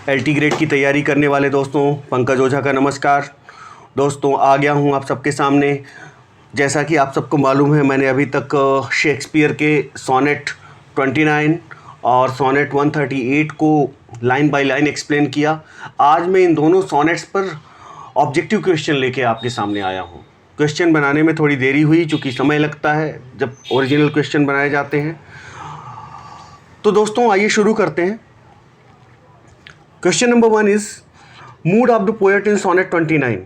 LT grade की तैयारी करने वाले दोस्तों, पंकज ओझा का नमस्कार। दोस्तों, आ गया हूँ आप सबके सामने। जैसा कि आप सबको मालूम है, मैंने अभी तक शेक्सपियर के सोनेट 29 और सोनेट 138 को लाइन बाय लाइन एक्सप्लेन किया। आज मैं इन दोनों सोनेट्स पर ऑब्जेक्टिव क्वेश्चन लेके आपके सामने आया हूँ। क्वेश्चन बनाने में थोड़ी देरी हुई, चूँकि समय लगता है जब ओरिजिनल क्वेश्चन बनाए जाते हैं। तो दोस्तों, आइए शुरू करते हैं। Question number 1 is mood of the poet in sonnet 29।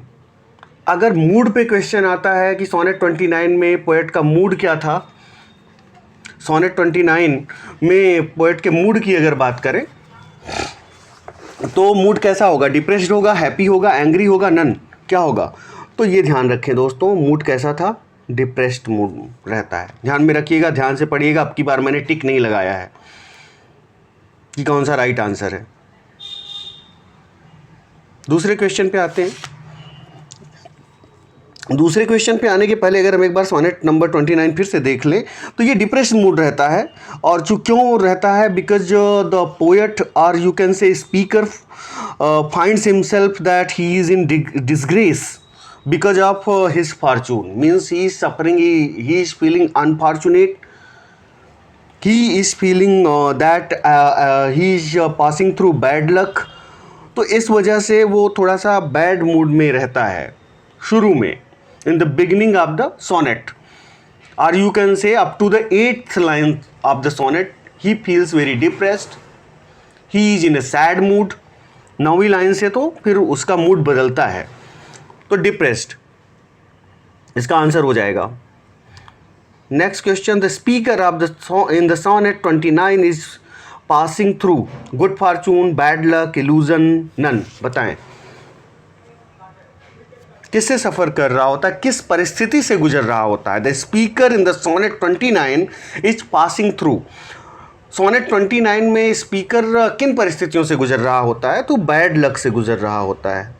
अगर मूड पे क्वेश्चन आता है कि सोनेट 29 में पोएट का मूड क्या था, सोनेट 29 में पोएट के मूड की अगर बात करें तो मूड कैसा होगा? डिप्रेस्ड होगा, हैप्पी होगा, एंग्री होगा, नन? क्या होगा? तो ये ध्यान रखें दोस्तों, मूड कैसा था? डिप्रेस्ड मूड रहता है। ध्यान में रखिएगा, ध्यान से पढ़िएगा। अब की बार मैंने टिक नहीं लगाया है कि कौन सा राइट आंसर है। दूसरे क्वेश्चन पे आते हैं। दूसरे क्वेश्चन पे आने के पहले अगर हम एक बार सोनेट नंबर 29 फिर से देख लें तो ये डिप्रेस्ड मूड रहता है। और जो क्यों रहता है? बिकॉज द पोएट और यू कैन से speaker finds himself that he is in disgrace because of his fortune, means he is suffering, he is feeling unfortunate, he is feeling that he is passing through bad luck। तो इस वजह से वो थोड़ा सा bad mood में रहता है शुरू में, in the beginning of the sonnet, और you can say up to the 8th line of the sonnet he feels very depressed, he is in a sad mood. 9वीं लाइन से तो फिर उसका मूड बदलता है, तो डिप्रेस्ड इसका आंसर हो जाएगा। Next question, the speaker of the in the sonnet 29 is passing through good fortune, bad luck, illusion, none? बताएं किससे सफ़र कर रहा होता है, किस परिस्थिति से गुजर रहा होता है? The speaker in the sonnet 29 is passing through. Sonnet 29 में स्पीकर किन परिस्थितियों से गुजर रहा होता है? तो बैड लक से गुजर रहा होता है।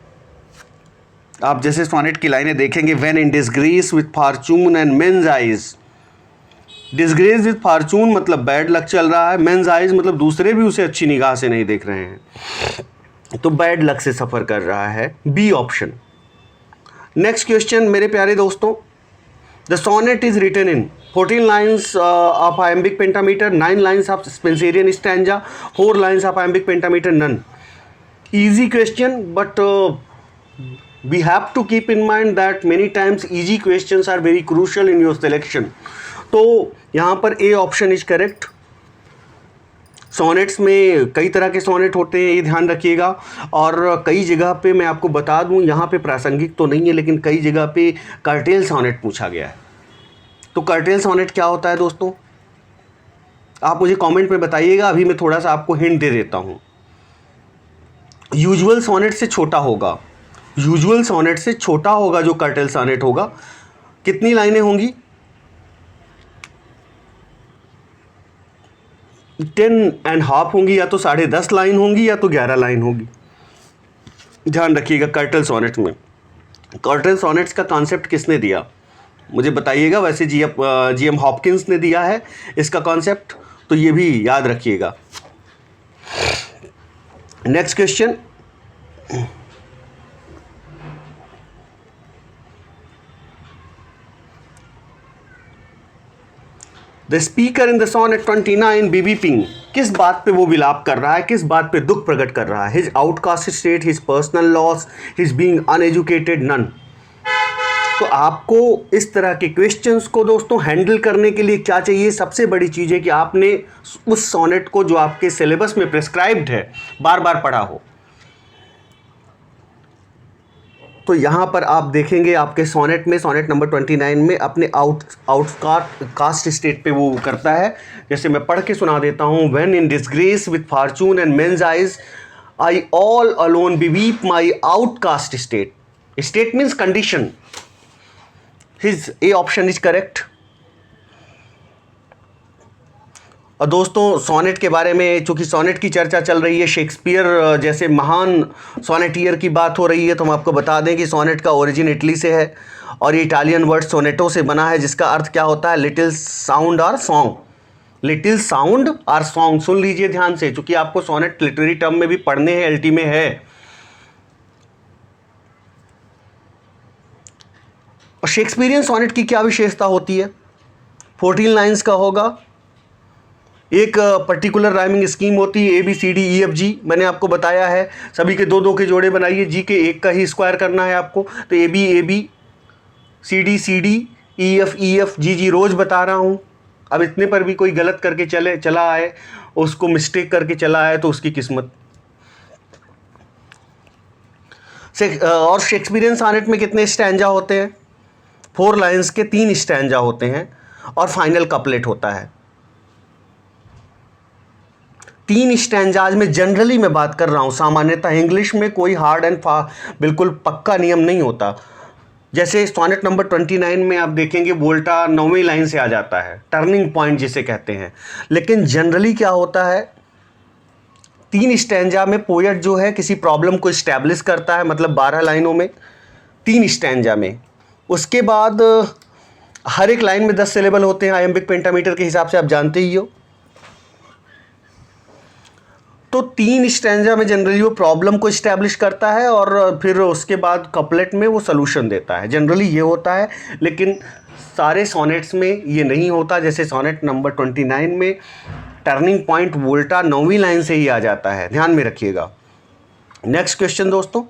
आप जैसे सोनेट की लाइनें देखेंगे, when in disgrace with fortune and men's eyes. Disgrace with fortune मतलब बैड लक चल रहा है, मेन्स आइज मतलब दूसरे भी उसे अच्छी निगाह से नहीं देख रहे हैं, तो बैड लक से सफ़र कर रहा है। B option. नेक्स्ट क्वेश्चन मेरे प्यारे दोस्तों, the sonnet is written in 14 lines of iambic pentameter, 9 lines of Spenserian stanza, 4 lines of iambic pentameter, none? Easy question, but we have to keep in mind that many times easy questions are very crucial in your selection। तो यहाँ पर ए option is correct. Sonnets में कई तरह के sonnet होते हैं, ये ध्यान रखिएगा। और कई जगह पे मैं आपको बता दूं, यहाँ पे प्रासंगिक तो नहीं है, लेकिन कई जगह पे कर्टेल सोनेट पूछा गया है। तो कर्टेल सोनेट क्या होता है दोस्तों? आप मुझे कमेंट में बताइएगा। अभी मैं थोड़ा सा आपको हिंट दे देता हूँ। यूजुअल सोनेट से छोटा होगा, यूजुअल सोनेट से छोटा होगा जो कर्टेल सोनेट होगा। कितनी लाइनें होंगी? 10.5 होंगी, या तो 10.5 लाइन होंगी, या तो 11 लाइन होगी। ध्यान रखिएगा कर्टेल सोनेट में। कर्टेल सोनेट्स का कॉन्सेप्ट किसने दिया मुझे बताइएगा। वैसे जीएम हॉपकिंस ने दिया है इसका कॉन्सेप्ट, तो ये भी याद रखिएगा। Next question, the speaker in the sonnet 29 be weeping. किस बात पे वो विलाप कर रहा है, किस बात पे दुख प्रकट कर रहा है? His outcast state, his personal loss, his being uneducated, none? तो आपको इस तरह के क्वेश्चंस को दोस्तों हैंडल करने के लिए क्या चाहिए? सबसे बड़ी चीज़ है कि आपने उस सोनेट को जो आपके सिलेबस में प्रिस्क्राइब्ड है बार बार पढ़ा हो। तो यहाँ पर आप देखेंगे आपके सोनेट में, सोनेट नंबर 29 में अपने आउटकास्ट स्टेट पे वो करता है। जैसे मैं पढ़ के सुना देता हूँ, when in disgrace with fortune and men's eyes, I all alone beweep my outcast state. State means condition. His A option is correct. और दोस्तों, सोनेट के बारे में, चूँकि सोनेट की चर्चा चल रही है, शेक्सपियर जैसे महान सोनेटियर की बात हो रही है, तो हम आपको बता दें कि सोनेट का ओरिजिन इटली से है और ये इटालियन वर्ड सोनेटो से बना है, जिसका अर्थ क्या होता है? लिटिल साउंड और सॉन्ग। लिटिल साउंड और सॉन्ग, सुन लीजिए ध्यान से, क्योंकि आपको सोनेट लिटरेरी टर्म में भी पढ़ने हैं, एलटी में है। और शेक्सपियरियन सोनेट की क्या विशेषता होती है? 14 लाइन्स का होगा, एक पर्टिकुलर राइमिंग स्कीम होती है, ABCDEFG, मैंने आपको बताया है, सभी के दो दो के जोड़े बनाइए, जी के एक का ही स्क्वायर करना है आपको, तो AB CD रोज बता रहा हूँ। अब इतने पर भी कोई गलत करके चला आए, उसको मिस्टेक करके चला आए तो उसकी किस्मत। और शेक्सपियरियन सोनेट में कितने स्टैंजा होते हैं? 4 लाइन्स के 3 स्टैंजा होते हैं और फाइनल कपलेट होता है। 3 स्टैंजाज में जनरली मैं बात कर रहा हूं, सामान्यतः इंग्लिश में कोई हार्ड एंड बिल्कुल पक्का नियम नहीं होता। जैसे सोनेट नंबर 29 में आप देखेंगे वोल्टा 9वीं लाइन से आ जाता है, टर्निंग पॉइंट जिसे कहते हैं। लेकिन जनरली क्या होता है, 3 स्टैंजा में पोएट जो है किसी प्रॉब्लम को इस्टेब्लिश करता है, मतलब 12 लाइनों में 3 स्टैंजा में। उसके बाद हर एक लाइन में 10 सिलेबल होते हैं आयम्बिक पेंटामीटर के हिसाब से, आप जानते ही हो। तो 3 स्टैंजा में जनरली वो प्रॉब्लम को इस्टेब्लिश करता है और फिर उसके बाद कपलेट में वो सोल्यूशन देता है, जनरली ये होता है। लेकिन सारे सोनेट्स में ये नहीं होता। जैसे सोनेट नंबर 29 में टर्निंग पॉइंट वोल्टा 9वीं लाइन से ही आ जाता है, ध्यान में रखिएगा। नेक्स्ट क्वेश्चन दोस्तों,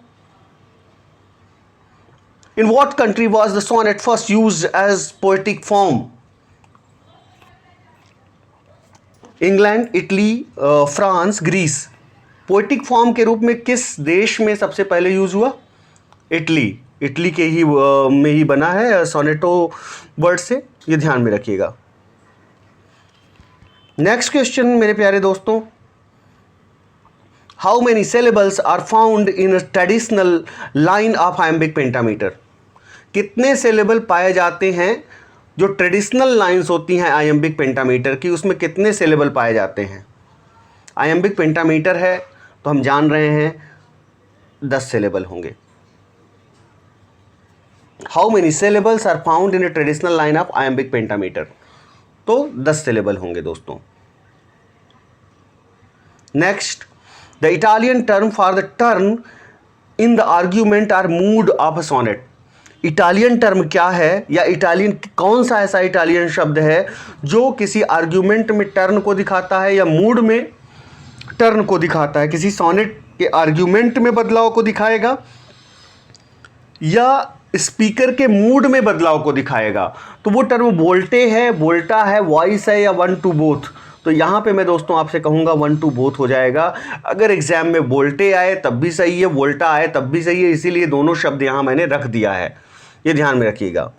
in what country was the sonnet first used as poetic form? England, Italy, France, Greece. Poetic form के रूप में किस देश में सबसे पहले यूज हुआ? इटली के ही में ही बना है सोनेटो वर्ड से, ये ध्यान में रखिएगा। नेक्स्ट क्वेश्चन मेरे प्यारे दोस्तों, how many syllables are found in traditional line of iambic pentameter? कितने सिलेबल पाए जाते हैं जो ट्रेडिशनल लाइंस होती हैं आयम्बिक पेंटामीटर की, उसमें कितने सिलेबल पाए जाते हैं? आयम्बिक पेंटामीटर है तो हम जान रहे हैं 10 सिलेबल होंगे। How many syllables are found in a traditional line of iambic pentameter? तो 10 सिलेबल होंगे दोस्तों। Next, the Italian term for the turn in the argument or mood of a sonnet. Italian term क्या है, या Italian कौन सा ऐसा Italian शब्द है जो किसी आर्ग्यूमेंट में टर्न को दिखाता है या मूड में टर्न को दिखाता है? किसी सोनेट के आर्ग्यूमेंट में बदलाव को दिखाएगा या स्पीकर के मूड में बदलाव को दिखाएगा? तो वो टर्म वोल्टे है, वोल्टा है, वॉइस है, या वन टू बोथ? तो यहाँ पे मैं दोस्तों आपसे कहूँगा वन टू बोथ हो जाएगा। अगर एग्जाम में वोल्टे आए तब भी सही है, वोल्टा आए तब भी सही है, इसीलिए दोनों शब्द यहाँ मैंने रख दिया है, ये ध्यान में रखिएगा।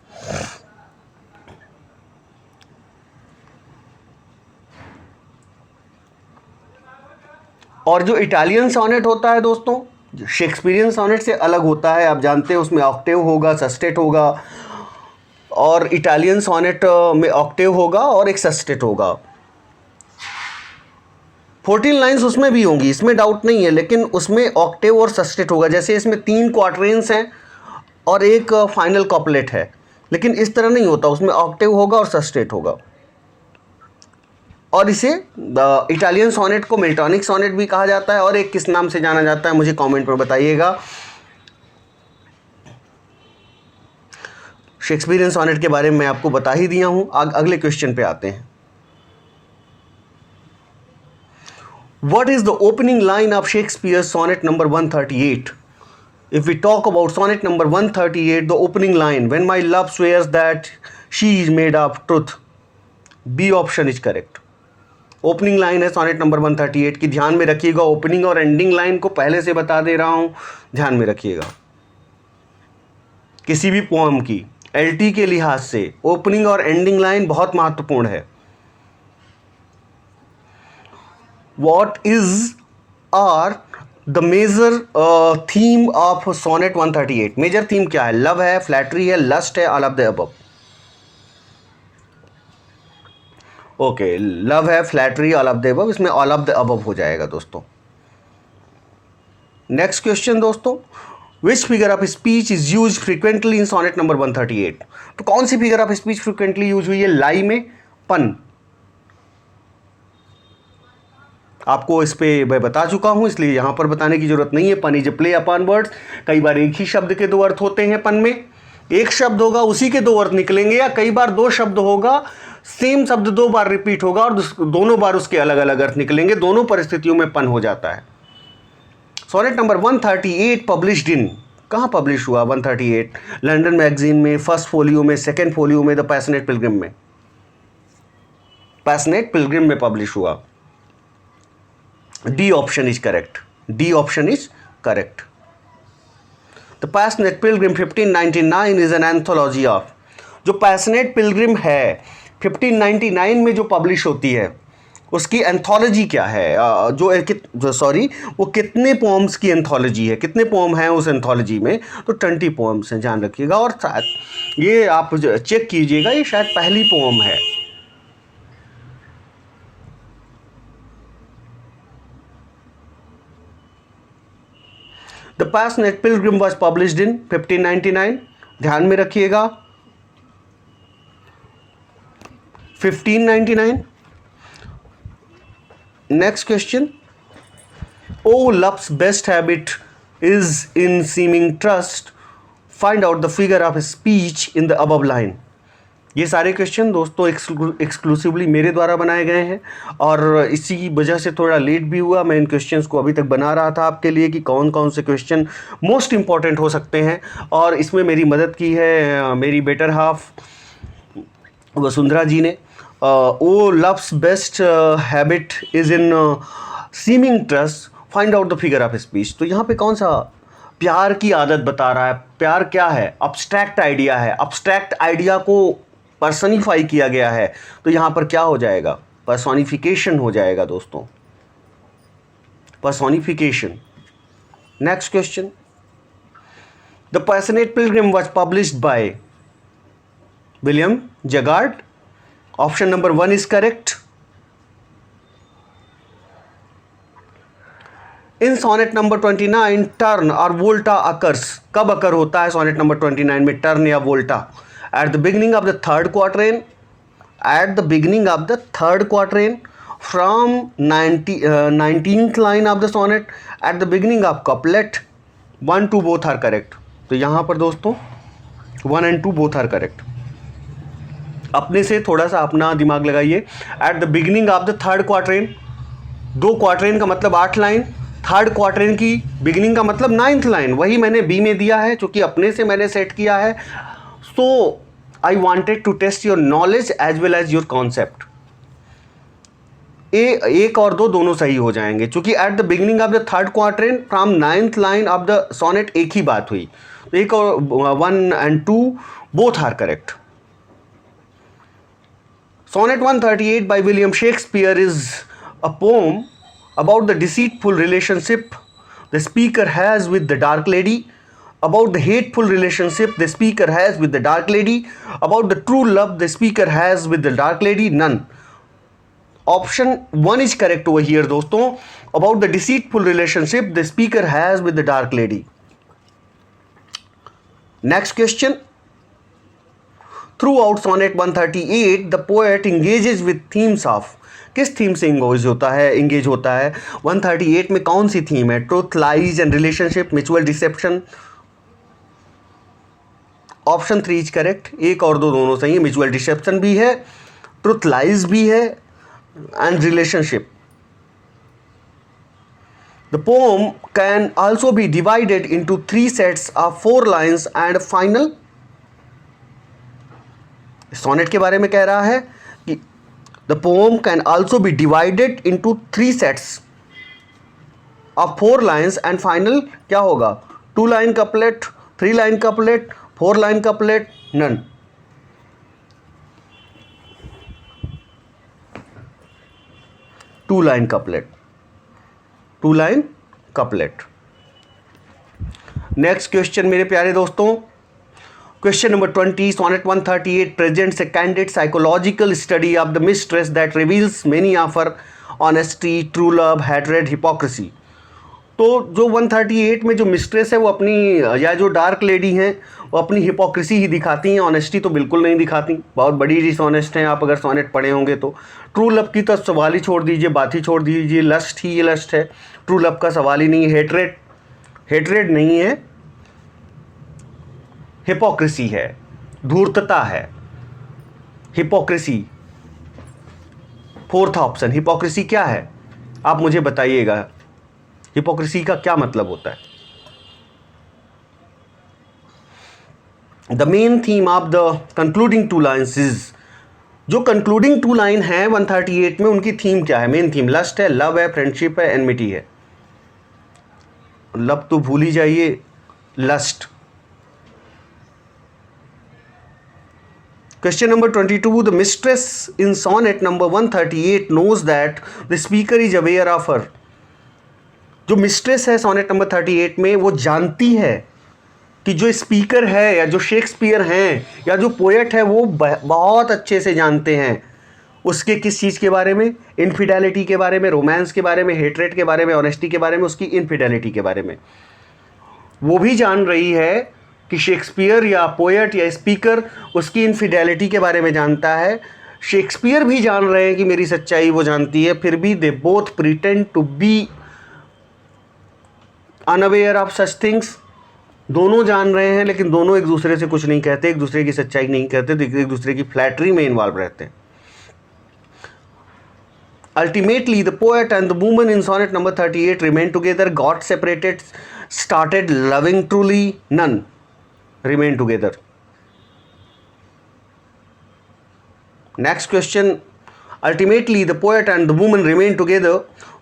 और जो इटालियन सोनेट होता है दोस्तों, शेक्सपियरियन सोनेट से अलग होता है, आप जानते हैं उसमें ऑक्टेव होगा, सस्टेट होगा, और इटालियन सोनेट में ऑक्टेव होगा और एक सस्टेट होगा। 14 लाइंस उसमें भी होंगी, इसमें डाउट नहीं है, लेकिन उसमें ऑक्टेव और सस्टेट होगा। जैसे इसमें 3 क्वार्टरेंस हैं और एक फाइनल कॉपलेट है, लेकिन इस तरह नहीं होता, उसमें ऑक्टेव होगा और सस्टेट होगा। और इसे इटालियन सोनेट को मिल्टॉनिक सोनेट भी कहा जाता है, और एक किस नाम से जाना जाता है मुझे कमेंट में बताइएगा। शेक्सपियरियन सोनेट के बारे में मैं आपको बता ही दिया हूं। अगले क्वेश्चन पे आते हैं। What is the opening line of Shakespeare's sonnet number 138? If we talk about sonnet number 138, the opening line, when my love swears that she is made of truth, B option is correct. Opening line है sonnet number 138 की, ध्यान में रखिएगा। Opening और ending line को पहले से बता दे रहा हूं, ध्यान में रखिएगा। किसी भी पोएम की एलटी के लिहाज से ओपनिंग और एंडिंग लाइन बहुत महत्वपूर्ण है। What is are the major theme of sonnet 138? Major theme क्या है? लव है, फ्लैटरी है, लस्ट है, all of the above. Okay, love है, flattery, all of the above, इसमें ऑल ऑफ द अबव हो जाएगा दोस्तों। नेक्स्ट क्वेश्चन दोस्तों, which figure of speech is use frequently in sonnet number 138? तो कौन सी figure of speech frequently use हुई है? लाई में पन, आपको इस पे मैं बता चुका हूँ, इसलिए यहाँ पर बताने की जरूरत नहीं है। पन is a play upon words. कई बार एक ही शब्द के दो अर्थ होते हैं पन में, एक शब्द होगा उसी के दो अर्थ निकलेंगे, या कई बार दो शब्द होगा, सेम शब्द दो बार रिपीट होगा और दोनों बार उसके अलग अलग अर्थ निकलेंगे। दोनों परिस्थितियों में पन हो जाता है। सोनेट नंबर 138 पब्लिश्ड इन, कहाँ पब्लिश हुआ 138? लंदन मैगजीन में, फर्स्ट फोलियो में, सेकंड फोलियो में, द पैशनेट पिलग्रिम में। पैशनेट पिलग्रिम में पब्लिश हुआ। D option is correct, D option is correct. The passionate Pilgrim 1599 is an anthology of, जो passionate Pilgrim है 1599 में जो पब्लिश होती है उसकी एंथोलॉजी क्या है? वो कितने पोम्स की एंथोलॉजी है, कितने पोम हैं उस एंथोलॉजी में? तो 20 पोम्स हैं, ध्यान रखिएगा। और शायद ये आप चेक कीजिएगा, ये शायद पहली पोम है। The passionate pilgrim was published in 1599, ध्यान में रखिएगा 1599। Next question, O love's best habit is in seeming trust, find out the figure of speech in the above line. ये सारे क्वेश्चन दोस्तों एक्सक्लूसिवली मेरे द्वारा बनाए गए हैं और इसी वजह से थोड़ा लेट भी हुआ। मैं इन क्वेश्चंस को अभी तक बना रहा था आपके लिए कि कौन कौन से क्वेश्चन मोस्ट इम्पॉर्टेंट हो सकते हैं, और इसमें मेरी मदद की है मेरी बेटर हाफ वसुंधरा जी ने। O love's best habit is in seeming trust, find out the figure of speech. तो यहाँ पे कौन सा प्यार की आदत बता रहा है? प्यार क्या है? अब्स्ट्रैक्ट आइडिया है। अब्स्ट्रैक्ट आइडिया को पर्सनिफाई किया गया है, तो यहाँ पर क्या हो जाएगा? पर्सोनिफिकेशन हो जाएगा दोस्तों, personification. Next question, the passionate pilgrim was published by William Jaggard. Option number 1 is correct. In sonnet number 29 turn or volta occurs, कब अकर होता है सोनेट नंबर 29 में टर्न या volta? At the beginning of the third quatrain, at the beginning of the third quatrain, from 19th line of the sonnet, at the beginning of couplet. 1, 2 both are correct. तो यहाँ पर दोस्तों 1 and 2 both are correct. अपने से थोड़ा सा अपना दिमाग लगाइए। At the beginning of the third quatrain, 2 quatrain का मतलब 8 लाइन, थर्ड क्वार्टरेन की बिगिनिंग का मतलब 9th लाइन, वही मैंने बी में दिया है क्योंकि अपने से मैंने सेट किया है। So I wanted to test your knowledge as well as your concept. एक और 2 दोनों सही हो जाएंगे क्योंकि at the beginning of the third quatrain from 9th line of the sonnet एक ही बात हुई। तो एक और 1 and 2 both are correct. Sonnet 138 by William Shakespeare is a poem about the deceitful relationship the speaker has with the dark lady, about the hateful relationship the speaker has with the dark lady, about the true love the speaker has with the dark lady, none. Option 1 is correct over here दोस्तों, about the deceitful relationship the speaker has with the dark lady. Next question. Throughout Sonnet 138, the poet engages with themes of, किस theme से engage होता है 138 में? कौन सी theme है? Truth, lies and relationship, mutual deception. Option 3 is correct. एक और 2 दोनों सही है। म्यूचुअल डिसेप्शन भी है, ट्रूथ लाइज भी है and relationship. The poem can also be divided into 3 sets of 4 lines and final. Sonnet के बारे में कह रहा है कि the poem can also be divided into 3 sets of 4 lines and final क्या होगा? 2 line couplet, 3 line couplet, 4 line couplet, none. Two line couplet, 2 line couplet. Next question मेरे प्यारे दोस्तों, Question number 20, Sonnet 138 presents a candid psychological study of the mistress that reveals many of her honesty, true love, hatred, hypocrisy. तो जो 138 में जो mistress है वो अपनी, या जो डार्क लेडी हैं वो अपनी हिपोक्रेसी ही दिखाती हैं, ऑनेस्टी तो बिल्कुल नहीं दिखाती, बहुत बड़ी डिसऑनेस्ट हैं आप अगर सोनेट पढ़े होंगे तो। ट्रू लव की तो सवाल ही छोड़ दीजिए, बात ही छोड़ दीजिए, लस्ट ही ये लस्ट है, ट्रू लव का सवाल ही नहीं। हेट्रेड, हेट्रेड नहीं है, हिपोक्रेसी है, धूर्तता है, हिपोक्रेसी। फोर्थ ऑप्शन, हिपोक्रेसी क्या है आप मुझे बताइएगा, हिपोक्रेसी का क्या मतलब होता है। The main theme of the concluding two lines is, जो कंक्लूडिंग टू लाइन है 138 में उनकी थीम क्या है, मेन थीम लस्ट है, लव है, फ्रेंडशिप है, एनमिटी है। लव तो भूल ही जाइए, lust. Question number 22. The mistress in sonnet number 138 knows that the speaker is aware of her. जो मिस्ट्रेस है सोनेट नंबर 38 में वो जानती है कि जो स्पीकर है या जो शेक्सपियर हैं या जो पोएट है वो बहुत अच्छे से जानते हैं उसके किस चीज़ के बारे में, इनफिडेलिटी के बारे में, रोमांस के बारे में, हेट्रेड के बारे में, ऑनेस्टी के बारे में, उसकी इनफिडेलिटी के बारे में। वो भी जान रही है कि शेक्सपियर या पोएट या स्पीकर उसकी इनफिडेलिटी के बारे में जानता है, शेक्सपियर भी जान रहे हैं कि मेरी सच्चाई वो जानती है, फिर भी they both pretend to be unaware of such things. दोनों जान रहे हैं लेकिन दोनों एक दूसरे से कुछ नहीं कहते, एक दूसरे की सच्चाई नहीं कहते, एक दूसरे की फ्लैटरी में इन्वॉल्व रहते हैं। Ultimately, the poet and the woman in sonnet number 38 remain together, got separated, started loving truly, none remain together. Next question. Ultimately, the poet and the woman remain together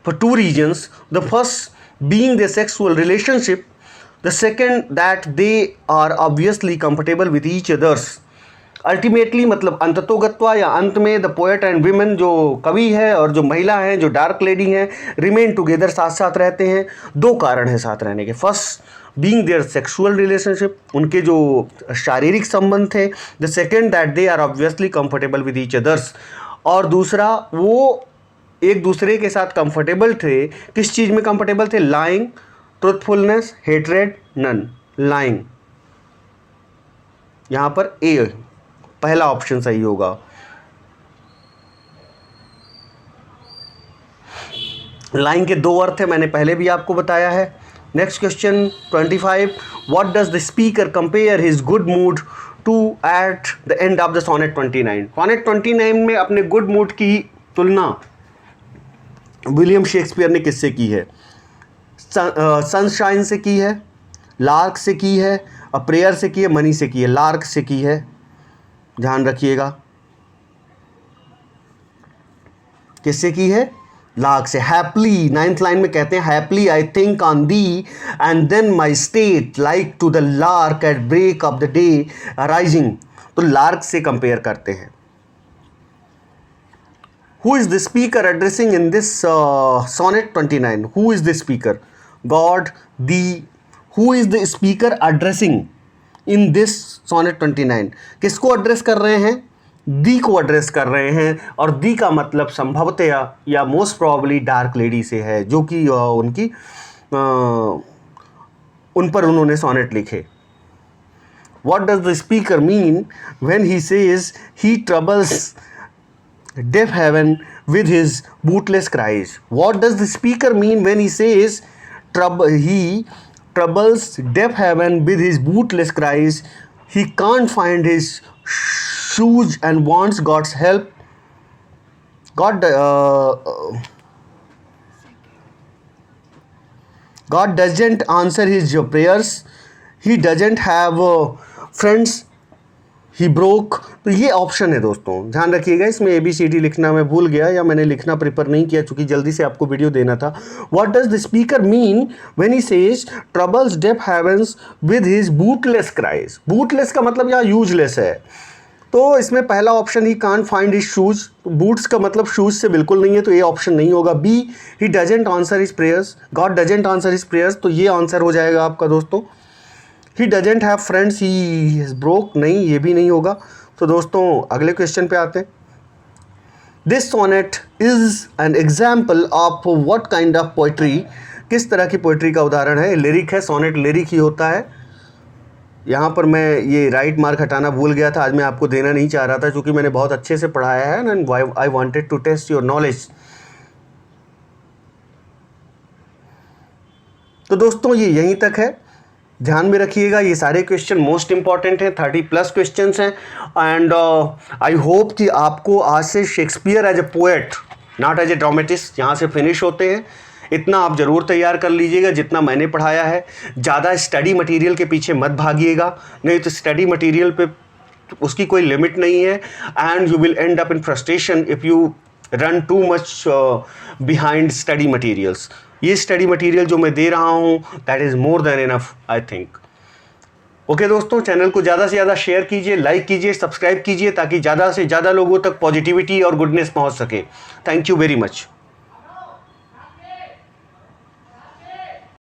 for two reasons. The first being their sexual relationship. The second that they are obviously compatible with each others. Ultimately मतलब अंततोगत्वा या अंत में the poet and women, जो कवि है और जो महिला हैं, जो डार्क लेडी हैं, रिमेन टुगेदर, साथ साथ रहते हैं। दो कारण हैं साथ रहने के। First being their sexual relationship, उनके जो शारीरिक संबंध थे। The second that they are obviously comfortable with each others, और दूसरा वो एक दूसरे के साथ कंफर्टेबल थे। किस चीज़ में कंफर्टेबल थे? Lying, truthfulness, hatred, none. Lying, यहाँ पर ए पहला ऑप्शन सही होगा। लाइन के दो अर्थ है, मैंने पहले भी आपको बताया है। Next question 25. What does the speaker compare his good mood to at the end of the sonnet 29? Sonnet 29 में अपने गुड मूड की तुलना विलियम शेक्सपियर ने किससे की है? सनशाइन से की है, लार्क से की है, अ प्रेयर से की है, मनी से की है। लार्क से की है, ध्यान रखिएगा। किससे की है? लार्क से। हैप्पली, 9th लाइन में कहते हैं happily I think on thee and then my state like to the lark at break of the day rising. तो लार्क से कंपेयर करते हैं। Who is the speaker addressing in this sonnet 29? Who is the speaker? God, thee. Who is the speaker addressing in this sonnet 29? किसको address कर रहे हैं? दी को address कर रहे हैं, और दी का मतलब संभवतः या मोस्ट प्रॉब्ली डार्क लेडी से है, जो कि उनकी उन पर उन्होंने सोनेट लिखे। What does the speaker mean when he says he troubles deaf heaven with his bootless cries? What does the speaker mean when he says he troubles deaf heaven with his bootless cries? He can't find his shoes and wants God's help. God doesn't answer his prayers. He doesn't have friends. He broke. तो ये option है दोस्तों, ध्यान रखिएगा। इसमें ABCD लिखना मैं भूल गया या मैंने लिखना प्रिपेयर नहीं किया चूँकि जल्दी से आपको वीडियो देना था। What does the speaker mean when he says troubles deaf heavens with his bootless cries? Bootless का मतलब यहाँ यूजलेस है, तो इसमें पहला ऑप्शन ही can't find his shoes. Boots का मतलब शूज से बिल्कुल नहीं है, तो ये ऑप्शन नहीं होगा। B, he doesn't answer his prayers, God doesn't answer his prayers, तो ये आंसर हो जाएगा आपका दोस्तों। He doesn't have friends, he is broke, नहीं, ये भी नहीं होगा। तो दोस्तों अगले क्वेश्चन पे आते हैं। This sonnet is an example of what kind of poetry? किस तरह की पोइट्री का उदाहरण है? लिरिक है, सोनेट लिरिक ही होता है। यहाँ पर मैं ये राइट मार्क हटाना भूल गया था, आज मैं आपको देना नहीं चाह रहा था क्योंकि मैंने बहुत अच्छे से पढ़ाया है and I wanted to test your knowledge. तो दोस्तों ये यहीं तक है, ध्यान में रखिएगा, ये सारे क्वेश्चन मोस्ट इंपॉर्टेंट हैं, 30+ क्वेश्चंस हैं। एंड आई होप कि आपको आज से Shakespeare as a poet, not as a dramatist, यहाँ से फिनिश होते हैं। इतना आप ज़रूर तैयार कर लीजिएगा जितना मैंने पढ़ाया है। ज़्यादा स्टडी मटेरियल के पीछे मत भागिएगा, नहीं तो स्टडी मटेरियल पे उसकी कोई लिमिट नहीं है and you will and up in frustration if you run too much behind study materials. ये स्टडी मटेरियल जो मैं दे रहा हूँ that is more than enough I think. Okay दोस्तों, चैनल को ज़्यादा से ज़्यादा शेयर कीजिए, लाइक कीजिए, सब्सक्राइब कीजिए ताकि ज़्यादा से ज़्यादा लोगों तक पॉजिटिविटी और गुडनेस पहुँच सके। Thank you very much.